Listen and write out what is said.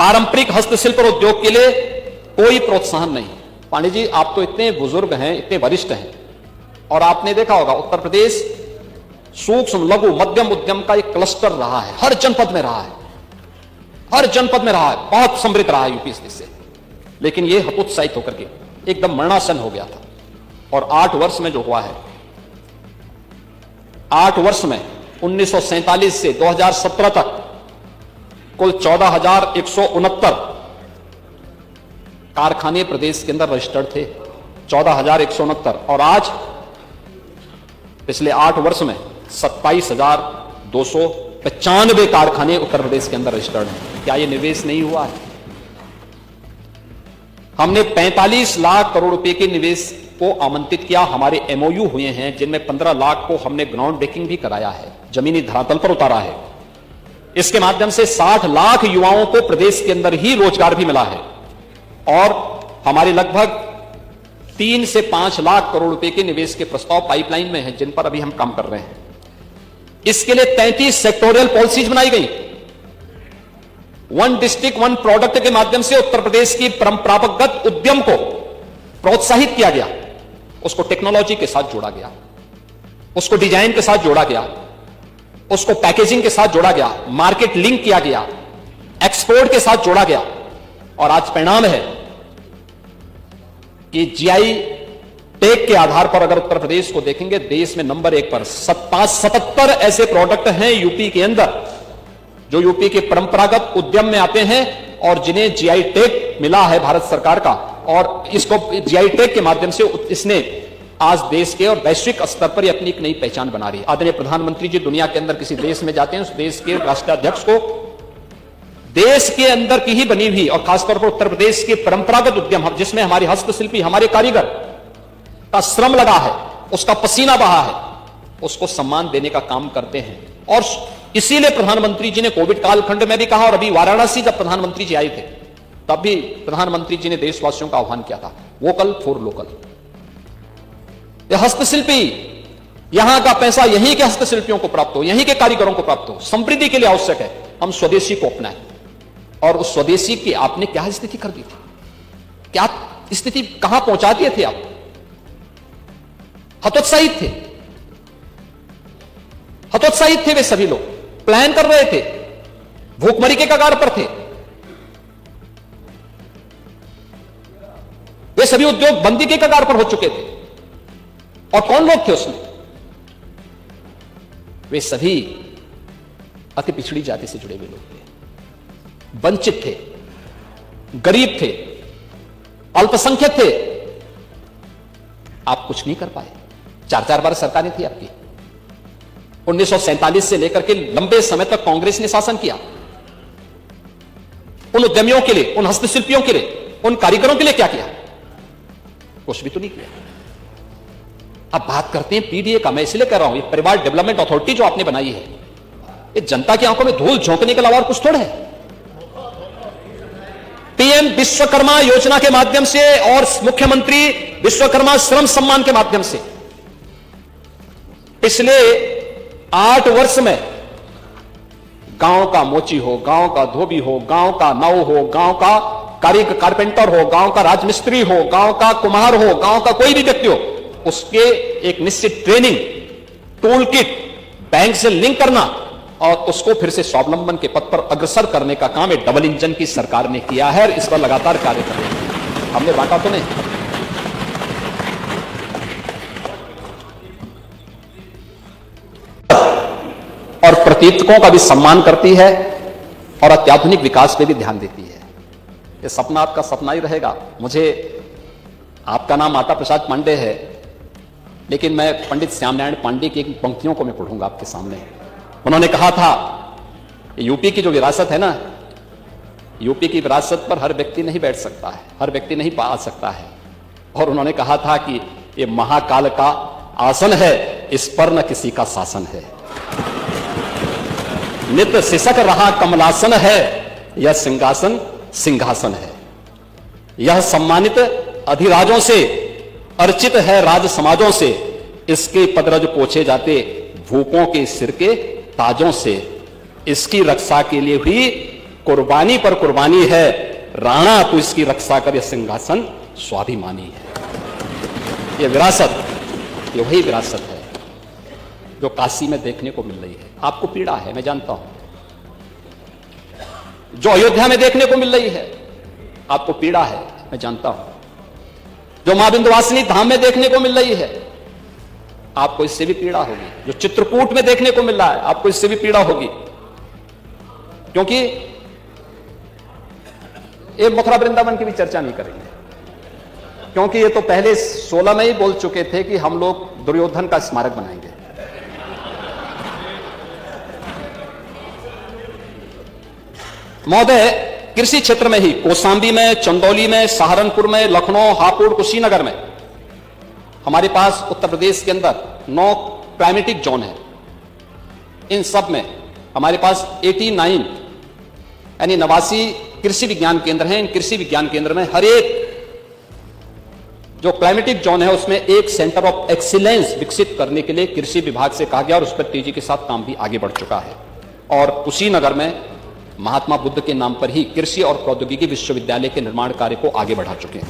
पारंपरिक हस्तशिल्प और उद्योग के लिए कोई प्रोत्साहन नहीं। पांडे जी, आप तो इतने बुजुर्ग हैं, इतने वरिष्ठ हैं, और आपने देखा होगा उत्तर प्रदेश सूक्ष्म लघु मध्यम उद्यम का एक क्लस्टर रहा है, हर जनपद में रहा है, हर जनपद में रहा है, बहुत समृद्ध रहा है यूपी इससे। लेकिन यह हतोत्साहित होकर के एकदम मरणासन हो गया था। और 8 वर्ष में जो हुआ है, 8 वर्ष में 1947 से 2017 तक कुल 14,169 कारखाने प्रदेश के अंदर रजिस्टर्ड थे, 14,169। और आज पिछले 8 वर्ष में 27,295 कारखाने उत्तर प्रदेश के अंदर रजिस्टर्ड हैं। क्या यह निवेश नहीं हुआ है? हमने 45 लाख करोड़ रुपए के निवेश को आमंत्रित किया। हमारे एमओयू हुए हैं जिनमें 15 लाख को हमने ग्राउंड ब्रेकिंग भी कराया है, जमीनी धरातल पर उतारा है। इसके माध्यम से 60 लाख युवाओं को प्रदेश के अंदर ही रोजगार भी मिला है। और हमारे लगभग 3 से 5 लाख करोड़ रुपए के निवेश के प्रस्ताव पाइपलाइन में हैं, जिन पर अभी हम काम कर रहे हैं। इसके लिए 33 सेक्टोरियल पॉलिसीज बनाई गई। 1 डिस्ट्रिक्ट 1 प्रोडक्ट के माध्यम से उत्तर प्रदेश की परंपरागत उद्यम को प्रोत्साहित किया गया, उसको टेक्नोलॉजी के साथ जोड़ा गया, उसको डिजाइन के साथ जोड़ा गया, उसको पैकेजिंग के साथ जोड़ा गया, मार्केट लिंक किया गया, एक्सपोर्ट के साथ जोड़ा गया। और आज परिणाम है कि जीआई टैग के आधार पर अगर उत्तर प्रदेश को देखेंगे, देश में नंबर 1 पर 77 ऐसे प्रोडक्ट हैं यूपी के अंदर जो यूपी के परंपरागत उद्यम में आते हैं और जिन्हें जीआई टैग मिला है भारत सरकार का। और इसको जीआई टैग के माध्यम से इसने आज देश के और वैश्विक स्तर पर अपनी एक नई पहचान बना रही है। आदरणीय प्रधानमंत्री जी दुनिया के अंदर किसी देश में जाते हैं, उस देश के राष्ट्राध्यक्ष को देश के अंदर की ही बनी हुई और खासतौर पर उत्तर प्रदेश के परंपरागत उद्यम, जिसमें हमारे हस्तशिल्पी, हमारे कारीगर का श्रम लगा है, उसका पसीना बहा है, उसको सम्मान देने का काम करते हैं। और इसीलिए प्रधानमंत्री जी ने कोविड कालखंड में भी कहा, और अभी वाराणसी जब प्रधानमंत्री जी आए थे तब भी प्रधानमंत्री जी ने देशवासियों का आह्वान किया था, वोकल फॉर लोकल। हस्तशिल्पी, यहां का पैसा यहीं के हस्तशिल्पियों को प्राप्त हो, यहीं के कारीगरों को प्राप्त हो, समृद्धि के लिए आवश्यक है हम स्वदेशी को अपनाएं। और उस स्वदेशी की आपने क्या स्थिति कर दी थी, क्या स्थिति कहां पहुंचा दिए थे आप? हतोत्साहित थे, हतोत्साहित थे वे सभी लोग, प्लान कर रहे थे, भूखमरी के कगार पर थे। वे सभी उद्योग बंदी के कगार पर हो चुके थे। और कौन लोग थे उसमें? वे सभी अति पिछड़ी जाति से जुड़े हुए लोग थे, वंचित थे, गरीब थे, अल्पसंख्यक थे। आप कुछ नहीं कर पाए। 4 बार सरकारें थी आपकी। 1947 से लेकर के लंबे समय तक कांग्रेस ने शासन किया। उन उद्यमियों के लिए, उन हस्तशिल्पियों के लिए, उन कारीगरों के लिए क्या किया? कुछ भी तो नहीं किया। अब बात करते हैं पीडीए का। मैं इसलिए कह रहा हूं, ये परिवार डेवलपमेंट अथॉरिटी जो आपने बनाई है, ये जनता की आंखों में धूल झोंकने के अलावा और कुछ थोड़ा है। पीएम विश्वकर्मा योजना के माध्यम से और मुख्यमंत्री विश्वकर्मा श्रम सम्मान के माध्यम से पिछले 8 वर्ष में गांव का मोची हो, गांव का धोबी हो, गांव का नाव हो, गांव का कारपेंटर हो, गांव का राजमिस्त्री हो, गांव का कुम्हार हो, गांव का कोई भी व्यक्ति हो, उसके एक निश्चित ट्रेनिंग, टूल किट, बैंक से लिंक करना और उसको फिर से स्वावलंबन के पथ पर अग्रसर करने का काम एक डबल इंजन की सरकार ने किया है। और इस पर लगातार कार्य कर रहे हैं। हमने बांटा तो नहीं। और प्रतीकों का भी सम्मान करती है और अत्याधुनिक विकास पे भी ध्यान देती है। ये सपना आपका सपना ही रहेगा। मुझे, आपका नाम माता प्रसाद पांडे है, लेकिन मैं पंडित श्यामनारायण पांडे की एक पंक्तियों को मैं पढ़ूंगा आपके सामने। उन्होंने कहा था, यूपी की जो विरासत है ना, यूपी की विरासत पर हर व्यक्ति नहीं बैठ सकता है, हर व्यक्ति नहीं पा सकता है। और उन्होंने कहा था कि ये महाकाल का आसन है, इस पर न किसी का शासन है। नित्य सिसक रहा कमलासन है, यह सिंहासन सिंहासन है। यह सम्मानित अधिराजों से, अर्चित है राज समाजों से, इसके पदरज पोछे जाते भूपों के सिर के ताजों से। इसकी रक्षा के लिए हुई कुर्बानी पर कुर्बानी है, राणा तू इसकी रक्षा कर, यह सिंहासन स्वाभिमानी है। यह विरासत, ये वही विरासत है जो काशी में देखने को मिल रही है। आपको पीड़ा है, मैं जानता हूं। जो अयोध्या में देखने को मिल रही है, आपको पीड़ा है, मैं जानता हूं। जो मां विंध्यवासिनी धाम में देखने को मिल रही है, आपको इससे भी पीड़ा होगी। जो चित्रकूट में देखने को मिल रहा है, आपको इससे भी पीड़ा होगी। क्योंकि ये मथुरा वृंदावन की भी चर्चा नहीं करेंगे, क्योंकि ये तो पहले 16 में ही बोल चुके थे कि हम लोग दुर्योधन का स्मारक बनाएंगे। महोदय, कृषि क्षेत्र में ही कौशांबी में, चंदौली में, सहारनपुर में, लखनऊ, हापुड़, कुशीनगर में हमारे पास उत्तर प्रदेश के अंदर 9 क्लाइमेटिक जोन है। इन सब में हमारे पास 89 यानी 89 कृषि विज्ञान केंद्र हैं। इन कृषि विज्ञान केंद्र में हर एक जो क्लाइमेटिक जोन है उसमें एक सेंटर ऑफ एक्सीलेंस विकसित करने के लिए कृषि विभाग से कहा गया और उस पर तेजी के साथ काम भी आगे बढ़ चुका है। और कुशीनगर में महात्मा बुद्ध के नाम पर ही कृषि और प्रौद्योगिकी विश्वविद्यालय के निर्माण कार्य को आगे बढ़ा चुके हैं।